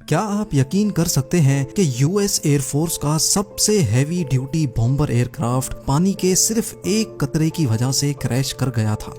क्या आप यकीन कर सकते हैं कि यूएस एयरफोर्स का सबसे हैवी ड्यूटी बॉम्बर एयरक्राफ्ट पानी के सिर्फ एक कतरे की वजह से क्रैश कर गया था।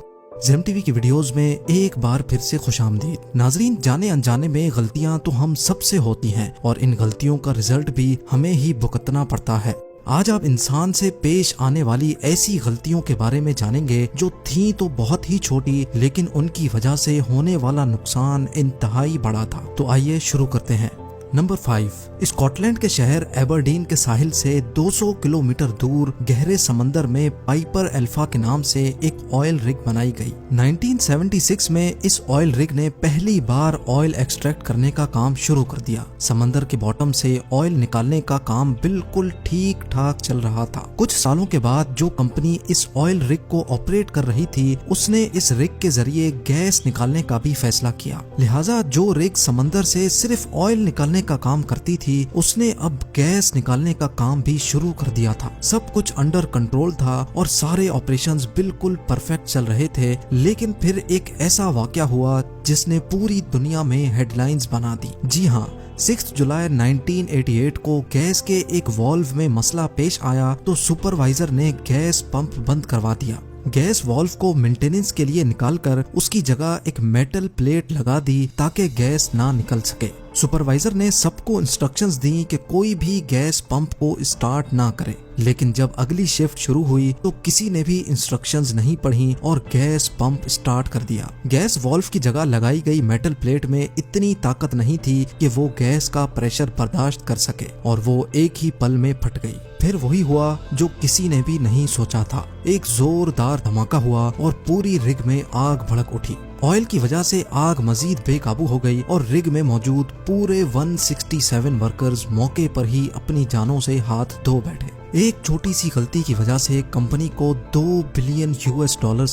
जेम टीवी की वीडियोस में एक बार फिर से खुशामदीद। नाजरीन, जाने अनजाने में गलतियां तो हम सबसे होती हैं और इन गलतियों का रिजल्ट भी हमें ही भुगतना पड़ता है। आज आप इंसान से पेश आने वाली ऐसी गलतियों के बारे में जानेंगे जो थी तो बहुत ही छोटी, लेकिन उनकी वजह से होने वाला नुकसान इंतहाई बड़ा था। तो आइए शुरू करते हैं। नंबर 5, स्कॉटलैंड के शहर एबरडीन के साहिल से 200 किलोमीटर दूर गहरे समंदर में पाइपर अल्फा के नाम से एक ऑयल रिग बनाई गई। 1976 में इस ऑयल रिग ने पहली बार ऑयल एक्सट्रैक्ट करने का काम शुरू कर दिया। समंदर के बॉटम से ऑयल निकालने का काम बिल्कुल ठीक ठाक चल रहा था। कुछ सालों के बाद जो कंपनी इस ऑयल रिग को ऑपरेट कर रही थी, उसने इस रिग के जरिए गैस निकालने का भी फैसला किया। लिहाजा जो रिग समंदर से सिर्फ ऑयल निकालने का काम करती थी, उसने अब गैस निकालने का काम भी शुरू कर दिया था। सब कुछ अंडर कंट्रोल था और सारे ऑपरेशंस बिल्कुल परफेक्ट चल रहे थे। लेकिन फिर एक ऐसा वाकया हुआ जिसने पूरी दुनिया में हेडलाइंस बना दी। जी हाँ, 6 जुलाई 1988 को गैस के एक वाल्व में मसला पेश आया तो सुपरवाइजर ने गैस पंप बंद करवा दिया। गैस वाल्व को मेंटेनेंस के लिए निकालकर उसकी जगह एक मेटल प्लेट लगा दी ताकि गैस ना निकल सके। सुपरवाइजर ने सबको इंस्ट्रक्शंस दी कि कोई भी गैस पंप को स्टार्ट ना करे। लेकिन जब अगली शिफ्ट शुरू हुई तो किसी ने भी इंस्ट्रक्शंस नहीं पढ़ी और गैस पंप स्टार्ट कर दिया। गैस वाल्व की जगह लगाई गई मेटल प्लेट में इतनी ताकत नहीं थी कि वो गैस का प्रेशर बर्दाश्त कर सके और वो एक ही पल में फट गई। फिर वही हुआ जो किसी ने भी नहीं सोचा था। एक जोरदार धमाका हुआ और पूरी रिग में आग भड़क उठी। ऑयल की वजह से आग मजीद बेकाबू हो गई और रिग में मौजूद पूरे 167 वर्कर्स मौके पर ही अपनी जानों से हाथ धो बैठे। एक छोटी सी गलती की वजह से कंपनी को $2 बिलियन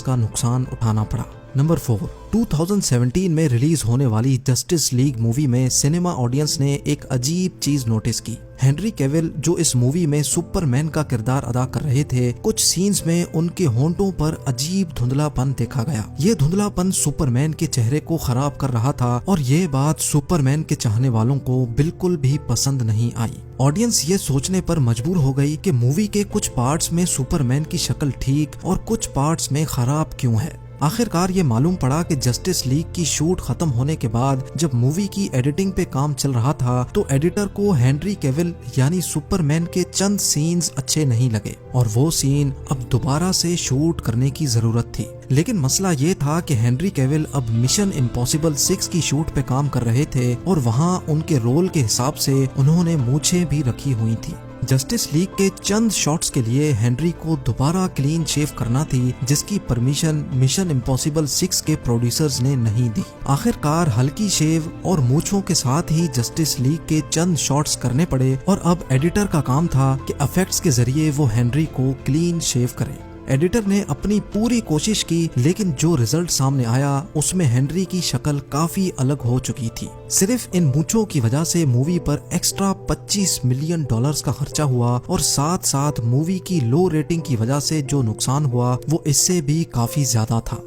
का नुकसान उठाना पड़ा। नंबर 4, 2017 में रिलीज होने वाली जस्टिस लीग मूवी में सिनेमा ऑडियंस ने एक अजीब चीज नोटिस की। हेनरी कैविल जो इस मूवी में सुपरमैन का किरदार अदा कर रहे थे, कुछ सीन्स में उनके होंठों पर अजीब धुंधलापन देखा गया। ये धुंधलापन सुपरमैन के चेहरे को खराब कर रहा था और ये बात सुपरमैन के चाहने वालों को बिल्कुल भी पसंद नहीं आई। ऑडियंस ये सोचने पर मजबूर हो गई कि मूवी के कुछ पार्ट्स में सुपरमैन की शक्ल ठीक और कुछ पार्ट्स में खराब क्यों है। आखिरकार ये मालूम पड़ा कि जस्टिस लीग की शूट खत्म होने के बाद जब मूवी की एडिटिंग पे काम चल रहा था तो एडिटर को हेनरी कैविल यानी सुपरमैन के चंद सीन्स अच्छे नहीं लगे और वो सीन अब दोबारा से शूट करने की जरूरत थी। लेकिन मसला ये था कि हेनरी कैविल अब मिशन इम्पॉसिबल 6 की शूट पे काम कर रहे थे और वहाँ उनके रोल के हिसाब से उन्होंने मूछें भी रखी हुई थी। जस्टिस लीग के चंद शॉट्स के लिए हेनरी को दोबारा क्लीन शेव करना थी, जिसकी परमिशन मिशन इम्पॉसिबल 6 के प्रोड्यूसर्स ने नहीं दी। आखिरकार हल्की शेव और मूछों के साथ ही जस्टिस लीग के चंद शॉट्स करने पड़े और अब एडिटर का काम था कि इफेक्ट्स के जरिए वो हेनरी को क्लीन शेव करे। एडिटर ने अपनी पूरी कोशिश की, लेकिन जो रिजल्ट सामने आया उसमें हेनरी की शक्ल काफी अलग हो चुकी थी। सिर्फ इन मूंछों की वजह से मूवी पर एक्स्ट्रा $25 मिलियन का खर्चा हुआ और साथ साथ मूवी की लो रेटिंग की वजह से जो नुकसान हुआ वो इससे भी काफी ज्यादा था।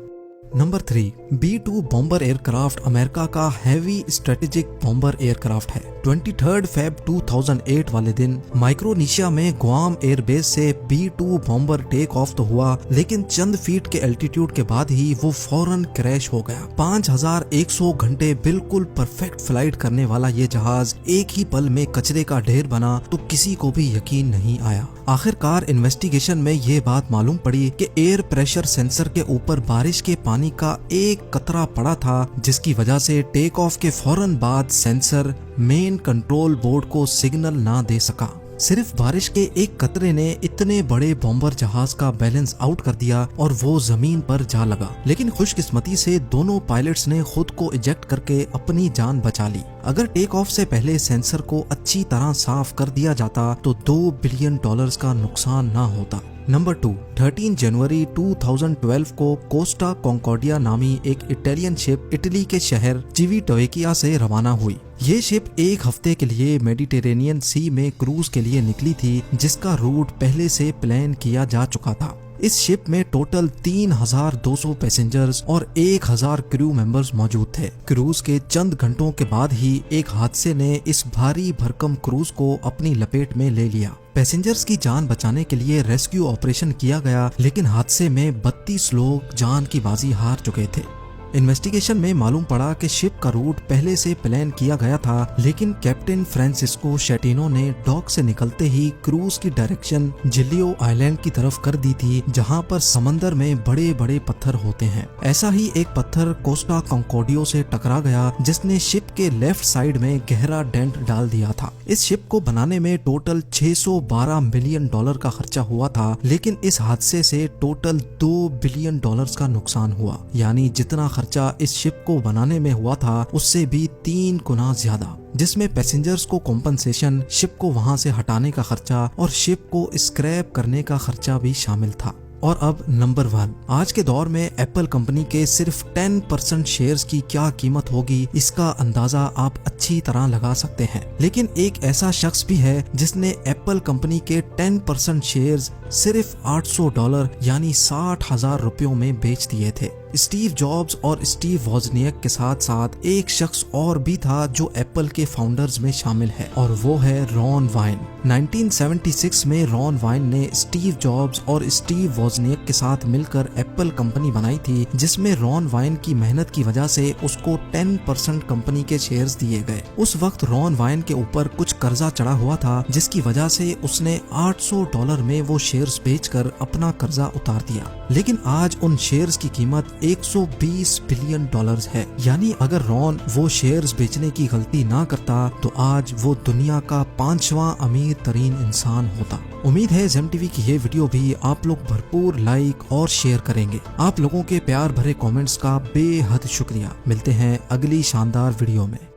Number 3, B-2 bomber aircraft America का हैवी स्ट्रेटेजिक बॉम्बर एयरक्राफ्ट है। 23 फेब 2008 वाले दिन माइक्रोनेशिया में गुआम एयरबेस से B-2 बॉम्बर टेक ऑफ तो हुआ, लेकिन चंद फीट के एल्टीट्यूड के बाद ही वो फौरन क्रैश हो गया। 5100 घंटे बिल्कुल परफेक्ट फ्लाइट करने वाला ये जहाज एक ही पल में कचरे का ढेर बना तो किसी को भी यकीन नहीं आया। आखिरकार इन्वेस्टिगेशन में ये बात मालूम पड़ी कि एयर प्रेशर सेंसर के ऊपर बारिश के पानी का एक कतरा पड़ा था, जिसकी वजह से टेक ऑफ के फौरन बाद सेंसर मेन कंट्रोल बोर्ड को सिग्नल ना दे सका। सिर्फ बारिश के एक कतरे ने इतने बड़े बॉम्बर जहाज का बैलेंस आउट कर दिया और वो जमीन पर जा लगा। लेकिन खुशकिस्मती से दोनों पायलट्स ने खुद को इजेक्ट करके अपनी जान बचा ली। अगर टेक ऑफ से पहले सेंसर को अच्छी तरह साफ कर दिया जाता तो $2 बिलियन का नुकसान ना होता। नंबर 2, 13 जनवरी 2012 को कोस्टा कॉन्कॉर्डिया नामी एक इटालियन शिप इटली के शहर चिविटोवेकिया से रवाना हुई। ये शिप एक हफ्ते के लिए मेडिटेरेनियन सी में क्रूज के लिए निकली थी, जिसका रूट पहले से प्लान किया जा चुका था। इस शिप में टोटल 3200 पैसेंजर्स और 1000 क्रू मेंबर्स मौजूद थे। क्रूज के चंद घंटों के बाद ही एक हादसे ने इस भारी भरकम क्रूज को अपनी लपेट में ले लिया। पैसेंजर्स की जान बचाने के लिए रेस्क्यू ऑपरेशन किया गया, लेकिन हादसे में 32 लोग जान की बाजी हार चुके थे। इन्वेस्टिगेशन में मालूम पड़ा कि शिप का रूट पहले से प्लान किया गया था, लेकिन कैप्टन फ्रांसिस्को शेटिनो ने डॉक से निकलते ही क्रूज की डायरेक्शन जिलियो आइलैंड की तरफ कर दी थी, जहां पर समंदर में बड़े बड़े पत्थर होते हैं। ऐसा ही एक पत्थर कोस्टा कॉन्कॉर्डियो से टकरा गया, जिसने शिप के लेफ्ट साइड में गहरा डेंट डाल दिया था। इस शिप को बनाने में टोटल $612 मिलियन का खर्चा हुआ था, लेकिन इस हादसे से टोटल $2 बिलियन का नुकसान हुआ। यानी जितना खर्चा इस शिप को बनाने में हुआ था उससे भी 3 गुना ज्यादा, जिसमें पैसेंजर्स को कॉम्पनसेशन, शिप को वहां से हटाने का खर्चा और शिप को स्क्रैप करने का खर्चा भी शामिल था। और अब नंबर 1, आज के दौर में एप्पल कंपनी के सिर्फ 10% शेयर्स की क्या कीमत होगी, इसका अंदाजा आप अच्छी तरह लगा सकते हैं। लेकिन एक ऐसा शख्स भी है जिसने एप्पल कंपनी के 10% शेयर्स सिर्फ $800 यानी 60,000 रुपयों में बेच दिए थे। स्टीव जॉब्स और स्टीव वॉजनियक के साथ साथ एक शख्स और भी था जो एप्पल के फाउंडर्स में शामिल है, और वो है रॉन वाइन। 1976 में रॉन वाइन ने स्टीव जॉब्स और स्टीव वॉजनियक के साथ मिलकर एप्पल कंपनी बनाई थी, जिसमें रॉन वाइन की मेहनत की वजह से उसको 10% कंपनी के शेयर्स दिए गए। उस वक्त रॉन वाइन के ऊपर कुछ कर्जा चढ़ा हुआ था, जिसकी वजह से उसने $800 में वो शेयर्स बेचकर अपना कर्जा उतार दिया। लेकिन आज उन शेयर्स की कीमत $120 बिलियन है। यानी अगर रॉन वो शेयर्स बेचने की गलती ना करता तो आज वो दुनिया का 5वां अमीर तरीन इंसान होता। उम्मीद है जेम टीवी की ये वीडियो भी आप लोग भरपूर लाइक और शेयर करेंगे। आप लोगों के प्यार भरे कमेंट्स का बेहद शुक्रिया। मिलते हैं अगली शानदार वीडियो में।